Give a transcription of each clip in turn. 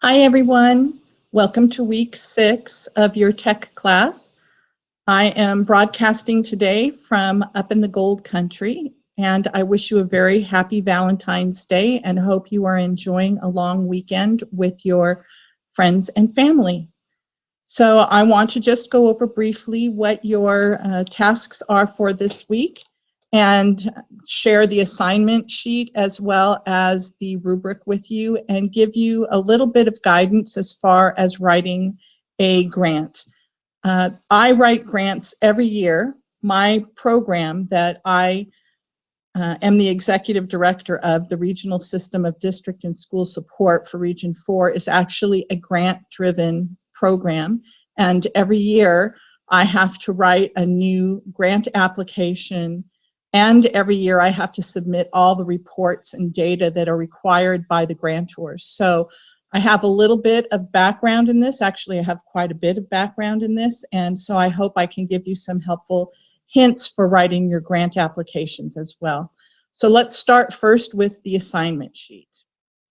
Hi, everyone. Welcome to week 6 of your tech class. I am broadcasting today from up in the Gold Country, and I wish you a very happy Valentine's Day and hope you are enjoying a long weekend with your friends and family. So I want to just go over briefly what your tasks are for this week and share the assignment sheet as well as the rubric with you and give you a little bit of guidance as far as writing a grant. I write grants every year. My program that I am the executive director of, the Regional System of District and School Support for Region 4, is actually a grant-driven program. And every year I have to write a new grant application, and every year I have to submit all the reports and data that are required by the grantors. So I have a little bit of background in this. Actually, I have quite a bit of background in this, and so I hope I can give you some helpful hints for writing your grant applications as well. So let's start first with the assignment sheet.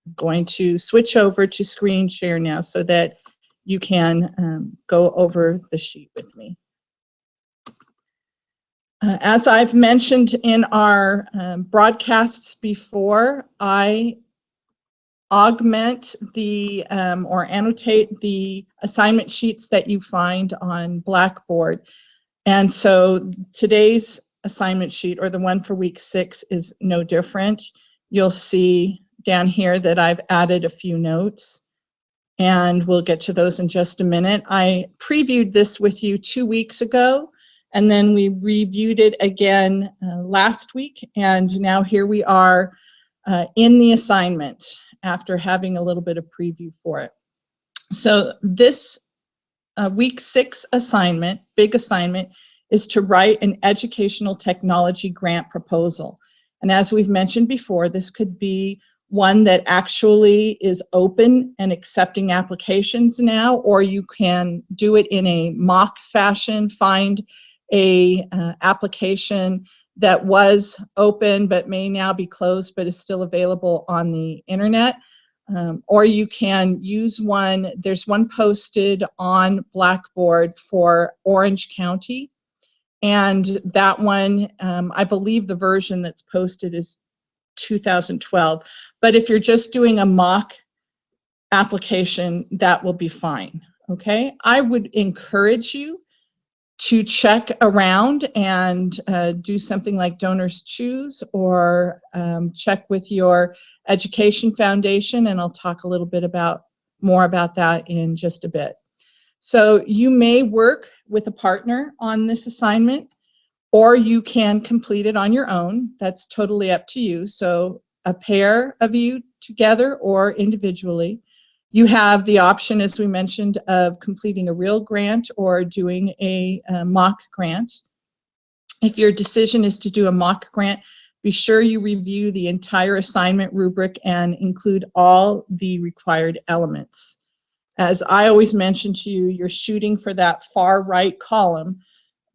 I'm going to switch over to screen share now so that you can go over the sheet with me. As I've mentioned in our broadcasts before, I augment the or annotate the assignment sheets that you find on Blackboard. And so today's assignment sheet, or the one for week 6, is no different. You'll see down here that I've added a few notes, and we'll get to those in just a minute. I previewed this with you 2 weeks ago, and then we reviewed it again last week, and now here we are in the assignment after having a little bit of preview for it. So this week 6 assignment, big assignment, is to write an educational technology grant proposal. And as we've mentioned before, this could be one that actually is open and accepting applications now, or you can do it in a mock fashion, find a application that was open but may now be closed but is still available on the internet. Or you can use one. There's one posted on Blackboard for Orange County, and that one, I believe the version that's posted is 2012. But if you're just doing a mock application, that will be fine, okay? I would encourage you to check around and do something like Donors Choose, or check with your education foundation, and I'll talk a little bit more about that in just a bit. So you may work with a partner on this assignment, or you can complete it on your own. That's totally up to you. So a pair of you together or individually. You have the option, as we mentioned, of completing a real grant or doing a mock grant. If your decision is to do a mock grant, be sure you review the entire assignment rubric and include all the required elements. As I always mention to you, you're shooting for that far right column,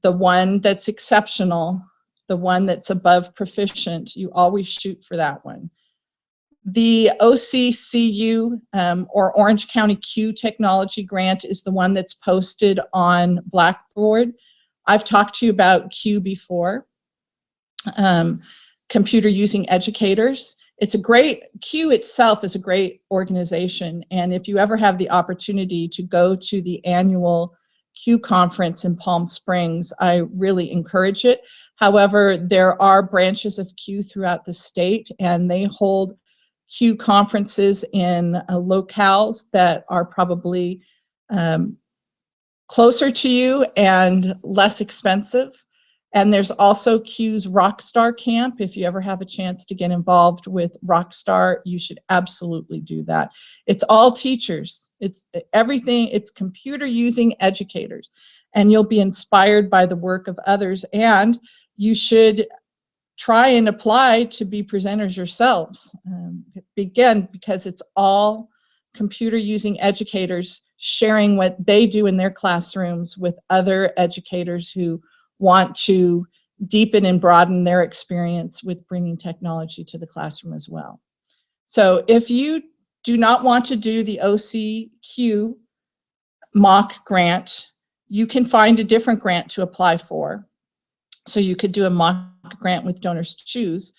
the one that's exceptional, the one that's above proficient. You always shoot for that one. The OCCU or Orange County Q Technology Grant is the one that's posted on Blackboard. I've talked to you about Q before, Computer Using Educators. It's a great, Q itself is a great organization, and if you ever have the opportunity to go to the annual Q conference in Palm Springs, I really encourage it. However, there are branches of Q throughout the state, and they hold Q conferences in locales that are probably closer to you and less expensive. And there's also Q's Rockstar Camp. If you ever have a chance to get involved with Rockstar, you should absolutely do that. It's all teachers. It's everything. It's computer using educators. And you'll be inspired by the work of others. And you should try and apply to be presenters yourselves. Again, because it's all computer using educators sharing what they do in their classrooms with other educators who want to deepen and broaden their experience with bringing technology to the classroom as well. So if you do not want to do the OCQ mock grant, you can find a different grant to apply for. So you could do a mock grant with Donors Choose.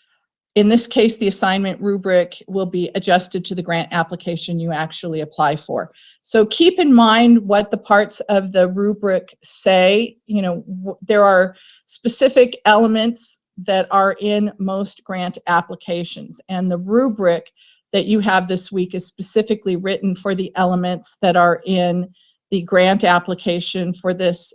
In this case, the assignment rubric will be adjusted to the grant application you actually apply for. So keep in mind what the parts of the rubric say. You know, there are specific elements that are in most grant applications, and the rubric that you have this week is specifically written for the elements that are in the grant application for this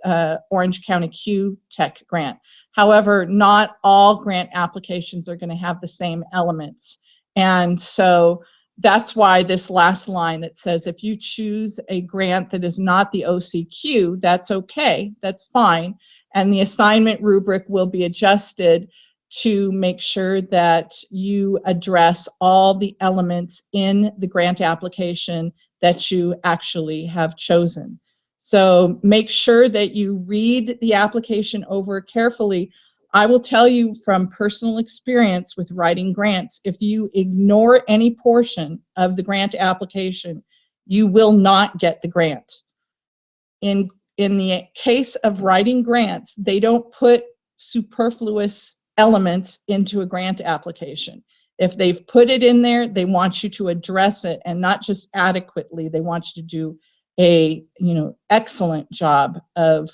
Orange County Q Tech grant. However, not all grant applications are going to have the same elements. And so that's why this last line that says, if you choose a grant that is not the OCQ, that's okay, that's fine. And the assignment rubric will be adjusted to make sure that you address all the elements in the grant application that you actually have chosen. So make sure that you read the application over carefully. I will tell you from personal experience with writing grants, if you ignore any portion of the grant application, you will not get the grant. In the case of writing grants, they don't put superfluous elements into a grant application. If they've put it in there, they want you to address it, and not just adequately. They want you to do a excellent job of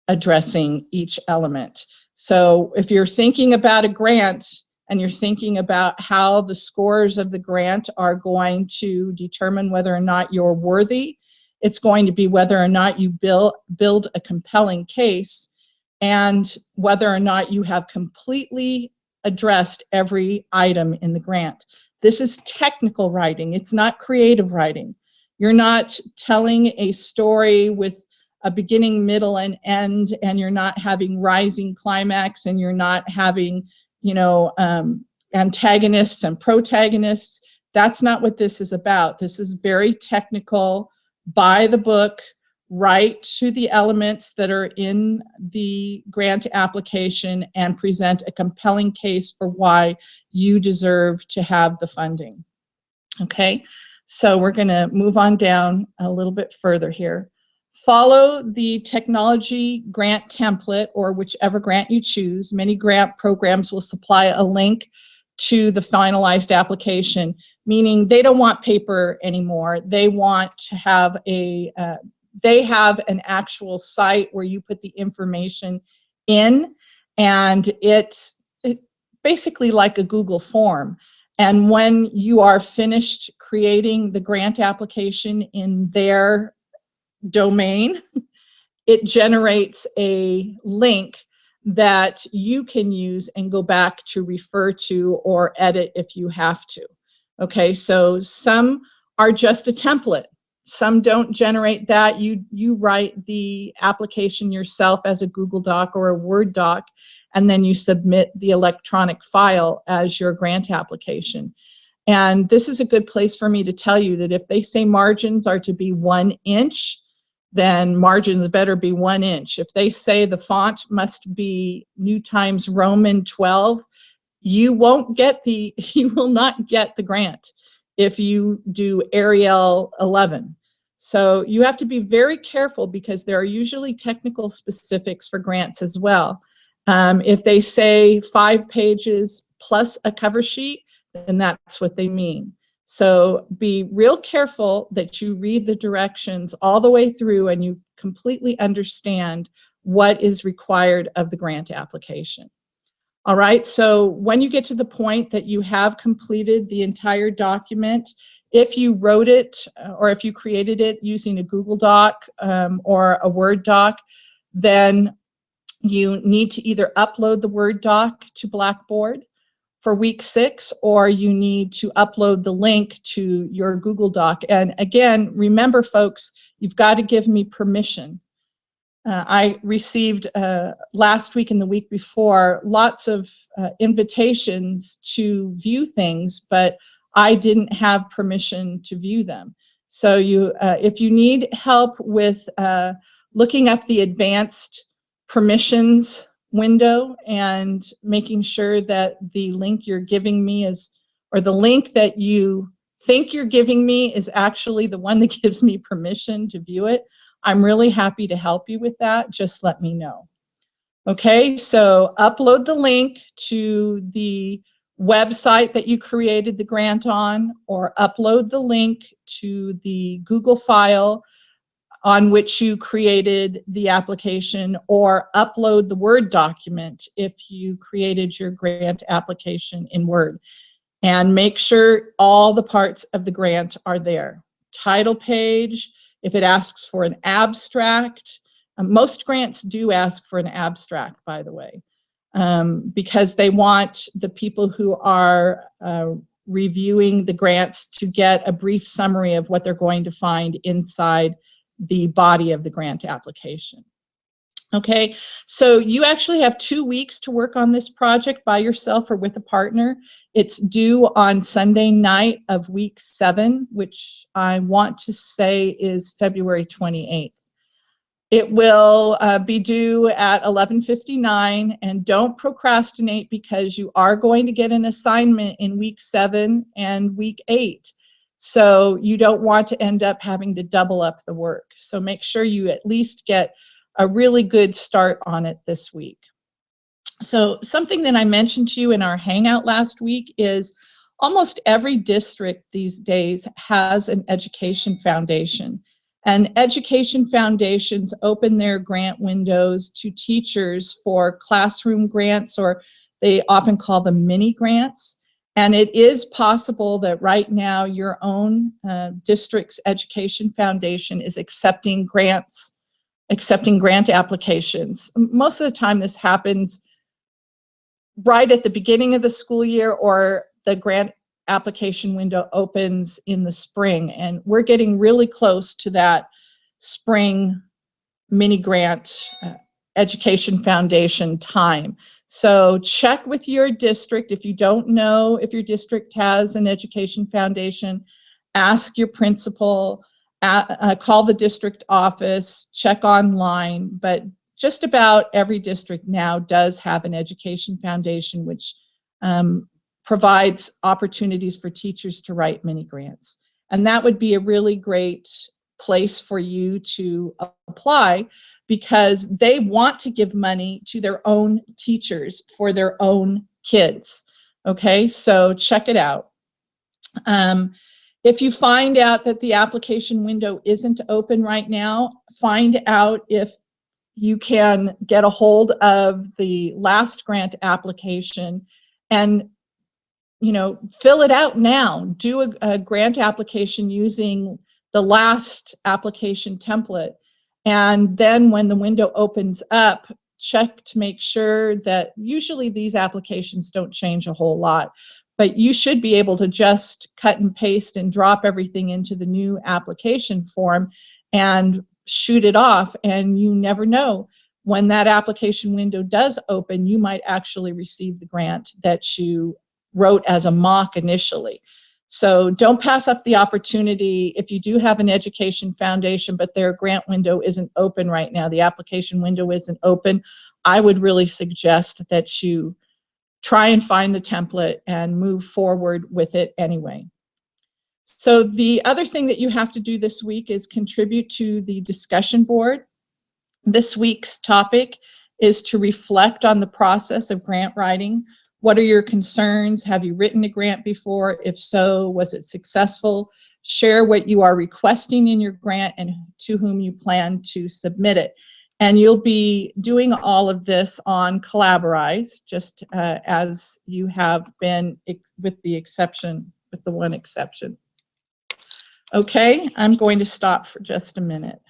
addressing each element. So if you're thinking about a grant and you're thinking about how the scores of the grant are going to determine whether or not you're worthy, it's going to be whether or not you build a compelling case and whether or not you have completely addressed every item in the grant. This is technical writing. It's not creative writing. You're not telling a story with a beginning, middle, and end, and you're not having rising climax, and you're not having, antagonists and protagonists. That's not what this is about. This is very technical, by the book, right to the elements that are in the grant application, and present a compelling case for why you deserve to have the funding. Okay, so we're going to move on down a little bit further here. Follow the technology grant template, or whichever grant you choose. Many grant programs will supply a link to the finalized application, meaning they don't want paper anymore. They want to have they have an actual site where you put the information in, and it's basically like a Google form. And when you are finished creating the grant application in their domain, it generates a link that you can use and go back to refer to or edit if you have to. Okay, so some are just a template. Some don't generate that. You write the application yourself as a Google Doc or a Word doc, and then you submit the electronic file as your grant application. And this is a good place for me to tell you that if they say margins are to be 1 inch, then margins better be 1 inch. If they say the font must be New Times Roman 12, you will not get the grant if you do Arial 11. So you have to be very careful, because there are usually technical specifics for grants as well. If they say 5 pages plus a cover sheet, then that's what they mean. So be real careful that you read the directions all the way through and you completely understand what is required of the grant application. All right, so when you get to the point that you have completed the entire document, if you wrote it or if you created it using a Google Doc or a Word doc, then you need to either upload the Word doc to Blackboard for week 6, or you need to upload the link to your Google Doc. And again, remember folks, you've got to give me permission. I received last week and the week before lots of invitations to view things, but I didn't have permission to view them. So if you need help with looking up the advanced permissions window and making sure that the link you're giving me is, or the link that you think you're giving me is actually the one that gives me permission to view it, I'm really happy to help you with that. Just let me know. Okay, so upload the link to the website that you created the grant on, or upload the link to the Google file on which you created the application, or upload the Word document if you created your grant application in Word. And make sure all the parts of the grant are there. Title page, if it asks for an abstract, most grants do ask for an abstract, by the way, because they want the people who are reviewing the grants to get a brief summary of what they're going to find inside the body of the grant application. Okay, so you actually have 2 weeks to work on this project by yourself or with a partner. It's due on Sunday night of week 7, which I want to say is February 28th. It will be due at 11:59, and don't procrastinate because you are going to get an assignment in week 7 and week 8. So you don't want to end up having to double up the work. So make sure you at least get a really good start on it this week. So something that I mentioned to you in our hangout last week is almost every district these days has an education foundation. And education foundations open their grant windows to teachers for classroom grants, or they often call them mini grants. And it is possible that right now your own district's education foundation is accepting grant applications. Most of the time this happens right at the beginning of the school year, or the grant application window opens in the spring, and we're getting really close to that spring mini grant education foundation time. So check with your district. If you don't know if your district has an education foundation, ask your principal, call the district office, check online, but just about every district now does have an education foundation, which provides opportunities for teachers to write mini grants. And that would be a really great place for you to apply, because they want to give money to their own teachers for their own kids. Okay, so check it out. If you find out that the application window isn't open right now, find out if you can get a hold of the last grant application and fill it out now. Do a grant application using the last application template. And then when the window opens up, check to make sure that usually these applications don't change a whole lot, but you should be able to just cut and paste and drop everything into the new application form and shoot it off. And you never know, when that application window does open, you might actually receive the grant that you wrote as a mock initially. So don't pass up the opportunity. If you do have an education foundation, but their grant window isn't open right now, the application window isn't open, I would really suggest that you try and find the template and move forward with it anyway. So the other thing that you have to do this week is contribute to the discussion board. This week's topic is to reflect on the process of grant writing. What are your concerns? Have you written a grant before? If so, was it successful? Share what you are requesting in your grant and to whom you plan to submit it. And you'll be doing all of this on Collaborize, just as you have been, with the one exception. Okay, I'm going to stop for just a minute.